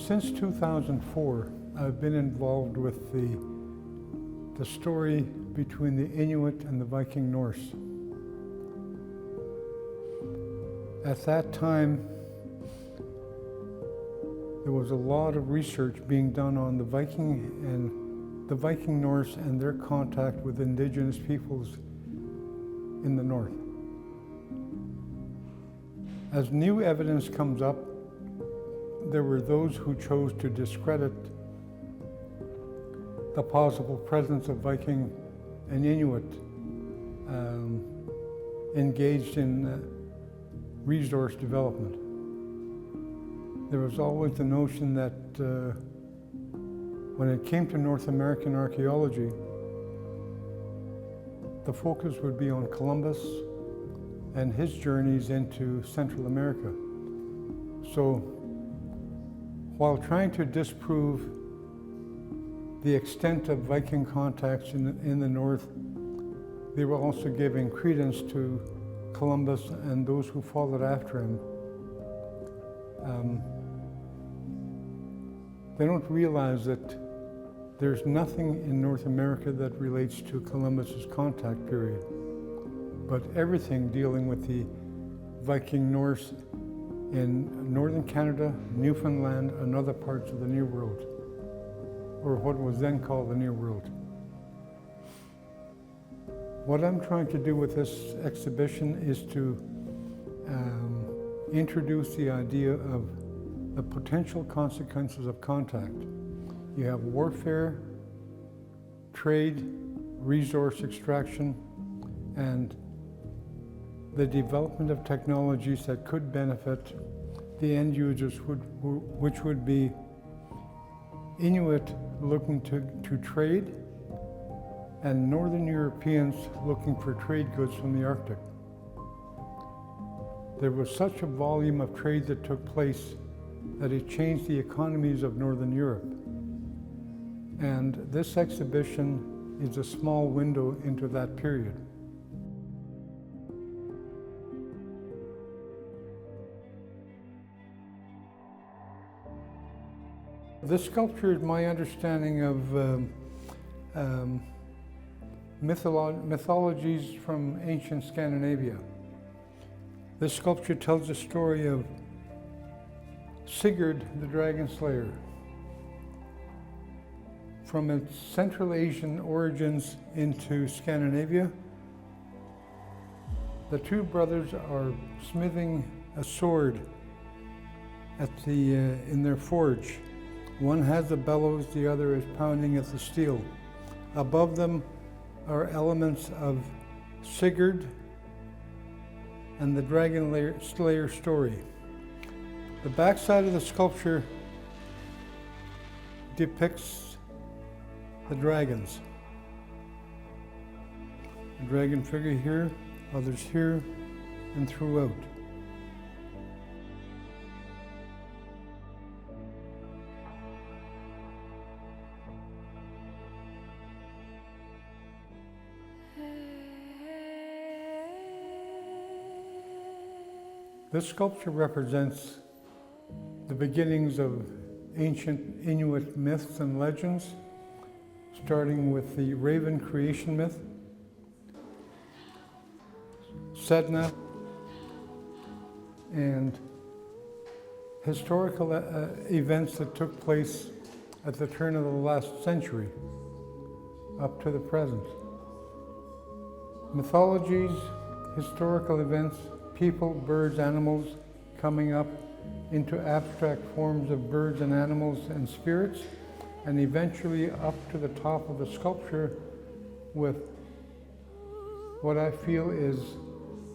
Since 2004, I've been involved with the story between the Inuit and the Viking Norse. At that time, there was a lot of research being done on the Viking Norse and their contact with indigenous peoples in the north. As new evidence comes up, there were those who chose to discredit the possible presence of Viking and Inuit engaged in resource development. There was always the notion that when it came to North American archaeology, the focus would be on Columbus and his journeys into Central America. So, while trying to disprove the extent of Viking contacts in the north, they were also giving credence to Columbus and those who followed after him. They don't realize that there's nothing in North America that relates to Columbus's contact period, but everything dealing with the Viking Norse in northern Canada, Newfoundland, and other parts of the New World, or what was then called the New World. What I'm trying to do with this exhibition is to introduce the idea of the potential consequences of contact. You have warfare, trade, resource extraction, and the development of technologies that could benefit the end users, which would be Inuit looking to trade and Northern Europeans looking for trade goods from the Arctic. There was such a volume of trade that took place that it changed the economies of Northern Europe. And this exhibition is a small window into that period. This sculpture is my understanding of mythologies from ancient Scandinavia. This sculpture tells the story of Sigurd, the dragon slayer. From its Central Asian origins into Scandinavia, the two brothers are smithing a sword in their forge. One has the bellows, the other is pounding at the steel. Above them are elements of Sigurd and the dragon slayer story. The backside of the sculpture depicts the dragons. A dragon figure here, others here, and throughout. This sculpture represents the beginnings of ancient Inuit myths and legends, starting with the raven creation myth, Sedna, and historical events that took place at the turn of the last century up to the present. Mythologies, historical events, people, birds, animals coming up into abstract forms of birds and animals and spirits, and eventually up to the top of the sculpture with what I feel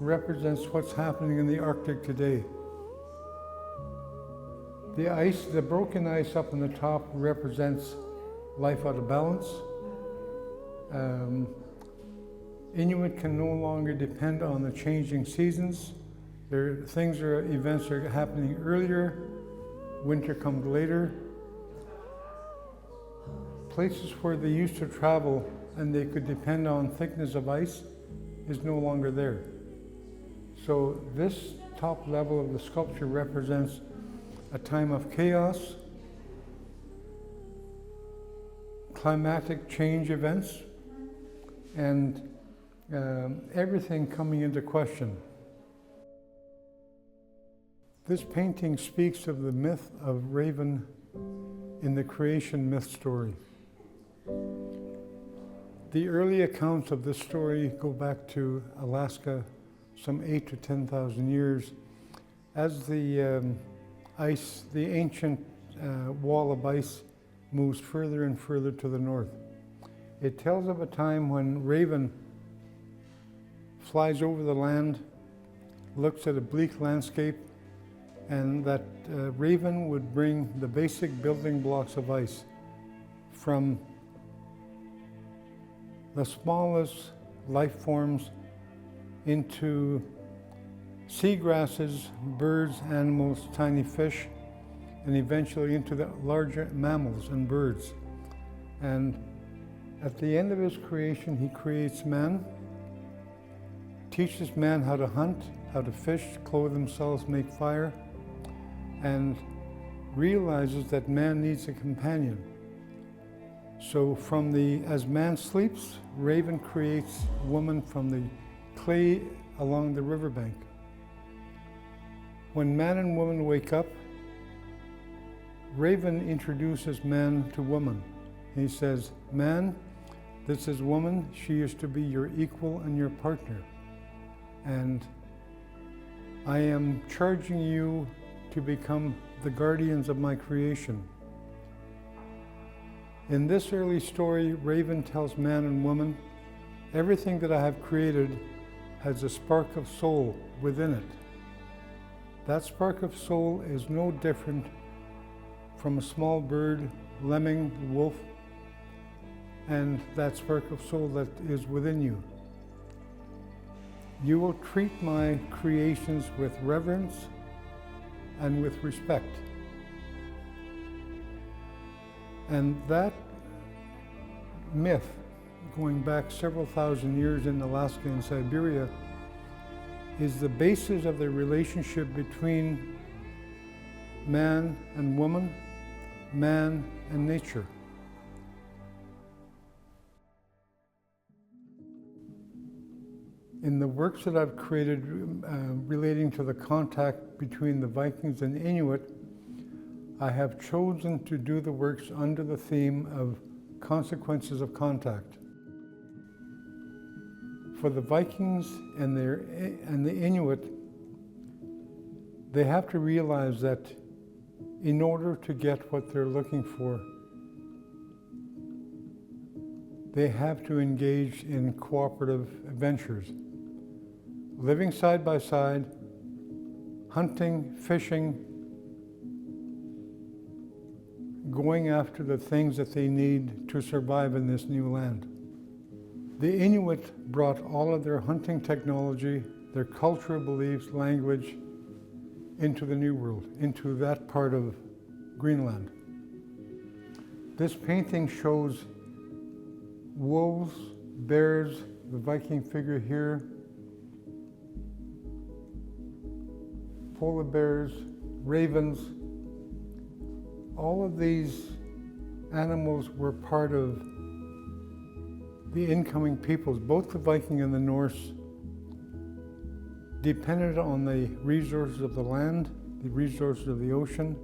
represents what's happening in the Arctic today. The ice, the broken ice up on the top represents life out of balance. Inuit can no longer depend on the changing seasons. Events are happening earlier, winter comes later. Places where they used to travel and they could depend on thickness of ice is no longer there. So this top level of the sculpture represents a time of chaos climatic change events, and everything coming into question. This painting speaks of the myth of Raven in the creation myth story. The early accounts of this story go back to Alaska, some 8,000 to 10,000 years. As the ancient wall of ice moves further and further to the north. It tells of a time when Raven flies over the land, looks at a bleak landscape, and that Raven would bring the basic building blocks of ice from the smallest life forms into seagrasses, birds, animals, tiny fish, and eventually into the larger mammals and birds. And at the end of his creation, he creates man, teaches man how to hunt, how to fish, clothe themselves, make fire, and realizes that man needs a companion. So as man sleeps, Raven creates woman from the clay along the riverbank. When man and woman wake up, Raven introduces man to woman. He says, "Man, this is woman. She is to be your equal and your partner. And I am charging you to become the guardians of my creation." In this early story, Raven tells man and woman, everything that I have created has a spark of soul within it. That spark of soul is no different from a small bird, lemming, wolf, and that spark of soul that is within you. You will treat my creations with reverence and with respect. And that myth, going back several thousand years in Alaska and Siberia, is the basis of the relationship between man and woman, man and nature. In the works that I've created relating to the contact between the Vikings and Inuit, I have chosen to do the works under the theme of consequences of contact. For the Vikings and the Inuit, they have to realize that in order to get what they're looking for, they have to engage in cooperative adventures. Living side by side, hunting, fishing, going after the things that they need to survive in this new land. The Inuit brought all of their hunting technology, their cultural beliefs, language, into the New World, into that part of Greenland. This painting shows wolves, bears, the Viking figure here, polar bears, ravens. All of these animals were part of the incoming peoples, both the Viking and the Norse, depended on the resources of the land, the resources of the ocean,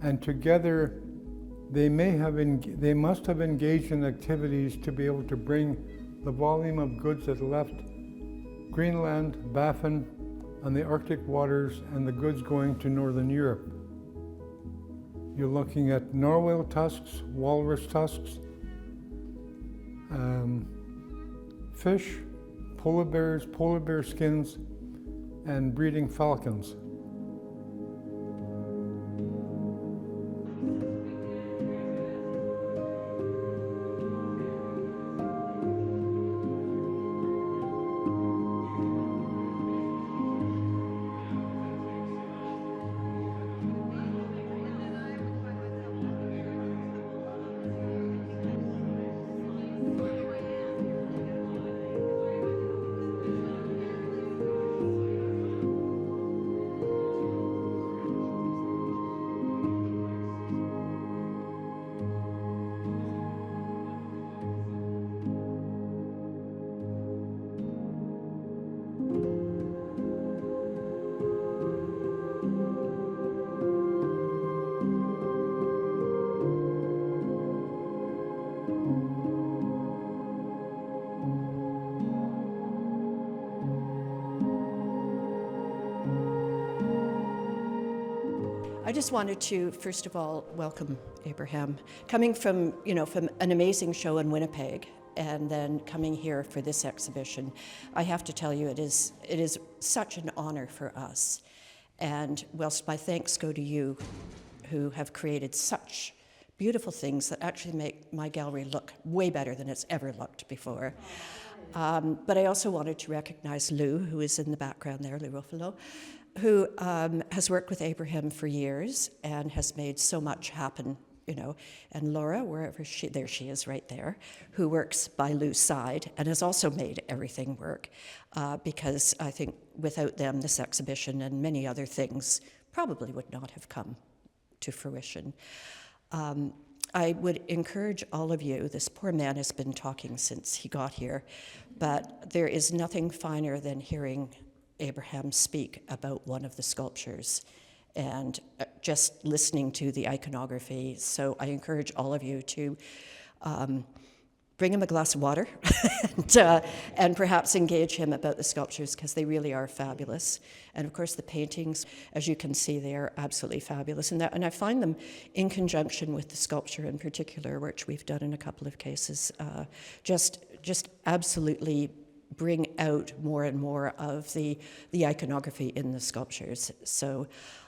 and together they must have engaged in activities to be able to bring the volume of goods that left Greenland, Baffin, and the Arctic waters, and the goods going to Northern Europe. You're looking at narwhal tusks, walrus tusks, fish, polar bears, polar bear skins, and breeding falcons. I just wanted to, first of all, welcome Abraham. Coming from, from an amazing show in Winnipeg and then coming here for this exhibition, I have to tell you it is such an honor for us. And whilst my thanks go to you, who have created such beautiful things that actually make my gallery look way better than it's ever looked before. But I also wanted to recognize Lou, who is in the background there, Lou Ruffalo, who has worked with Abraham for years and has made so much happen, and Laura, there she is right there, who works by Lou's side and has also made everything work, because I think without them, this exhibition and many other things probably would not have come to fruition. I would encourage all of you, this poor man has been talking since he got here, but there is nothing finer than hearing Abraham speak about one of the sculptures and just listening to the iconography. So I encourage all of you to bring him a glass of water and perhaps engage him about the sculptures, because they really are fabulous. And of course the paintings, as you can see, they are absolutely fabulous. And I find them in conjunction with the sculpture in particular, which we've done in a couple of cases, just absolutely bring out more and more of the iconography in the sculptures. So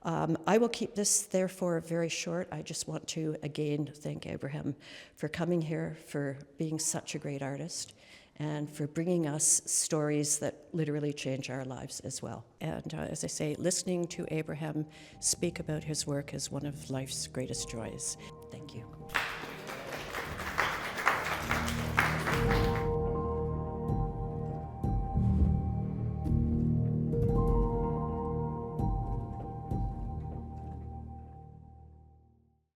I will keep this therefore very short. I just want to again thank Abraham for coming here, for being such a great artist, and for bringing us stories that literally change our lives as well. And as I say, listening to Abraham speak about his work is one of life's greatest joys. Thank you.